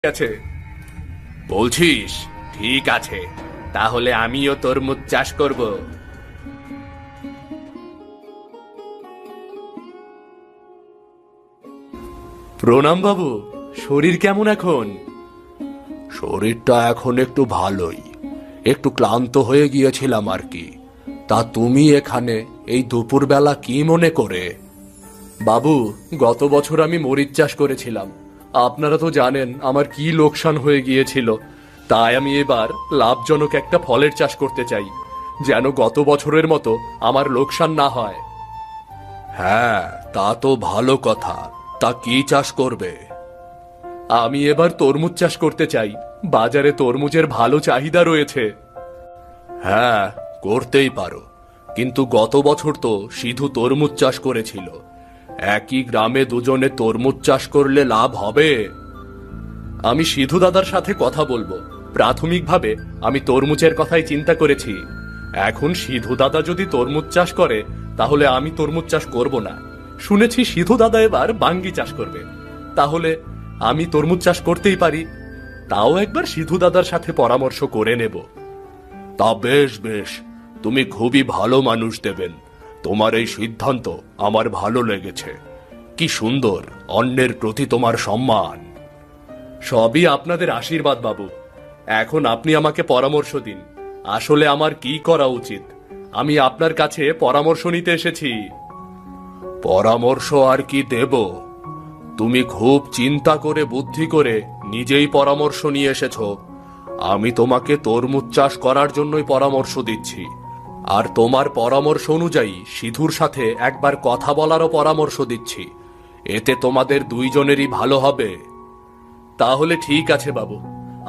আছে বলছিস? ঠিক আছে, তাহলে আমিও তরমুজ চাষ করব। প্রণাম বাবু, শরীর কেমন এখন? শরীরটা এখন একটু ভালোই, একটু ক্লান্ত হয়ে গিয়েছিলাম আর কি। তা তুমি এখানে এই দুপুরবেলা কি মনে করে? বাবু, গত বছর আমি মরিচ চাষ করেছিলাম। আপনারা তো জানেন আমার কি লোকসান হয়ে গিয়েছিল। তাই আমি এবার লাভজনক একটা ফলের চাষ করতে চাই, যেন গত বছরের মতো আমার লোকসান না হয়। হ্যাঁ, তা তো ভালো কথা। তা কি চাষ করবে? আমি এবার তরমুজ চাষ করতে চাই। বাজারে তরমুজের ভালো চাহিদা রয়েছে। হ্যাঁ, করতেই পারো, কিন্তু গত বছর তো সিধু তরমুজ চাষ করেছিল। একই গ্রামে দুজনে তরমুজ চাষ করলে লাভ হবে? আমি সিধু দাদার সাথে কথা বলবো। প্রাথমিকভাবে আমি তরমুজের কথাই চিন্তা করেছি। এখন সিধু দাদা যদি তরমুজ চাষ করে, তাহলে আমি তরমুজ চাষ করব না। শুনেছি সিধু দাদা এবার বাঙ্গি চাষ করবে, তাহলে আমি তরমুজ চাষ করতেই পারি। তাও একবার সিধু দাদার সাথে পরামর্শ করে নেব। তা বেশ বেশ, তুমি খুবই ভালো মানুষ দেবেন। তোমার এই সিদ্ধান্ত আমার ভালো লেগেছে। কি সুন্দর, অন্যের প্রতি তোমার সম্মান। সবই আপনাদের আশীর্বাদ বাবু। এখন আপনি আমাকে পরামর্শ দিন, আসলে আমার কি করা উচিত। আমি আপনার কাছে পরামর্শ নিতে এসেছি। পরামর্শ আর কি দেব? তুমি খুব চিন্তা করে বুদ্ধি করে নিজেই পরামর্শ নিয়ে এসেছো। আমি তোমাকে তরমুজ চাষ করার জন্যই পরামর্শ দিচ্ছি, আর তোমার পরামর্শ অনুযায়ী সিধুর সাথে একবার কথা বলারও পরামর্শ দিচ্ছি। এতে তোমাদের দুইজনেরই ভালো হবে। তাহলে ঠিক আছে বাবু,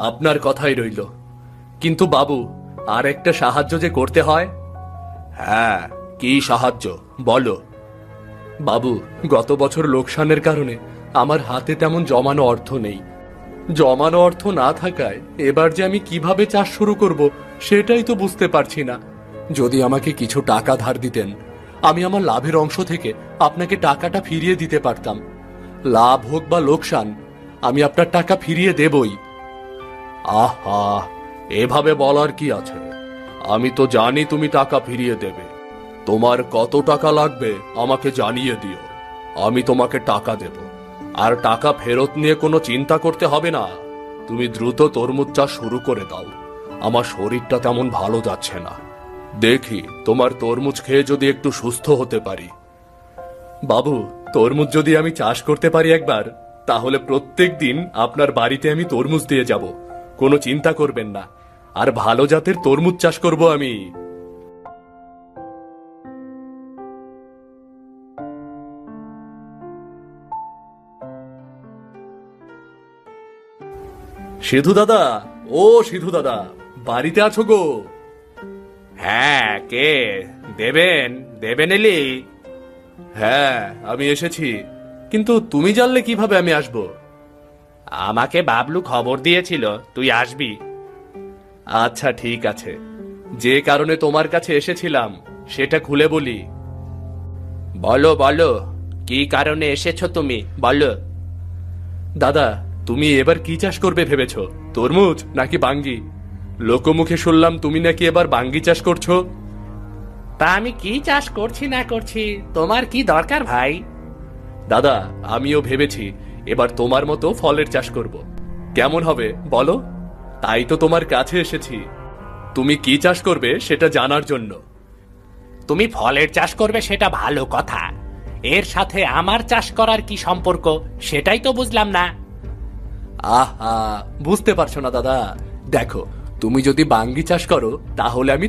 আপনার কথাই রইল। কিন্তু বাবু, আর একটা সাহায্য যে করতে হয়। হ্যাঁ, কি সাহায্য বলো? বাবু, গত বছর লোকসানের কারণে আমার হাতে তেমন জমানো অর্থ নেই। জমানো অর্থ না থাকায় এবার যে আমি কিভাবে চাষ শুরু করব সেটাই তো বুঝতে পারছি না। যদি আমাকে কিছু টাকা ধার দিতেন, আমি আমার লাভের অংশ থেকে আপনাকে টাকাটা ফিরিয়ে দিতে পারতাম। লাভ হোক বা লোকসান, আমি আপনার টাকা ফিরিয়ে দেবই। আহা, এভাবে বলার কি আছে? আমি তো জানি তুমি টাকা ফিরিয়ে দেবে। তোমার কত টাকা লাগবে আমাকে জানিয়ে দিও, আমি তোমাকে টাকা দেব। আর টাকা ফেরত নিয়ে কোনো চিন্তা করতে হবে না। তুমি দ্রুত তরমুজ চাষ শুরু করে দাও। আমার শরীরটা তেমন ভালো যাচ্ছে না। দেখি তোমার তরমুজ খেয়ে যদি একটু সুস্থ হতে পারি। বাবু, তরমুজ যদি আমি চাষ করতে পারি একবার, তাহলে প্রত্যেক দিন আপনার বাড়িতে আমি তরমুজ দিয়ে যাব। কোনো চিন্তা করবেন না। আর ভালো জাতের তরমুজ চাষ করব আমি। সিধু দাদা, ও সিধু দাদা, বাড়িতে আছো গো? হ্যাঁ, কে? দেবেন দেবেন এলি? হ্যাঁ, আমি এসেছি। কিন্তু তুমি জানলে কিভাবে আমি আসব? আমাকে বাবলু খবর দিয়েছিল তুই আসবি। আচ্ছা ঠিক আছে, যে কারণে তোমার কাছে এসেছিলাম সেটা খুলে বলি। বলো বলো, কি কারণে এসেছো তুমি, বলো। দাদা, তুমি এবার কি চাষ করবে ভেবেছো? তরমুজ নাকি বাঙ্গি? লোকমুখে শুনলাম তুমি নাকি এবার বাঙ্গি চাষ করছো। তা আমি কি চাষ করছি না করছি তোমার কি দরকার ভাই? দাদা, আমিও ভেবেছি এবার তোমার মতো ফলের চাষ করব। কেমন হবে বলো? তাই তো তোমার কাছে এসেছি, তুমি কি চাষ করবে সেটা জানার জন্য। তুমি ফলের চাষ করবে সেটা ভালো কথা, এর সাথে আমার চাষ করার কি সম্পর্ক সেটাই তো বুঝলাম না। আহা, বুঝতে পারছো না দাদা? দেখো, তুমি যদি বাঙ্গি চাষ করো তাহলে আমি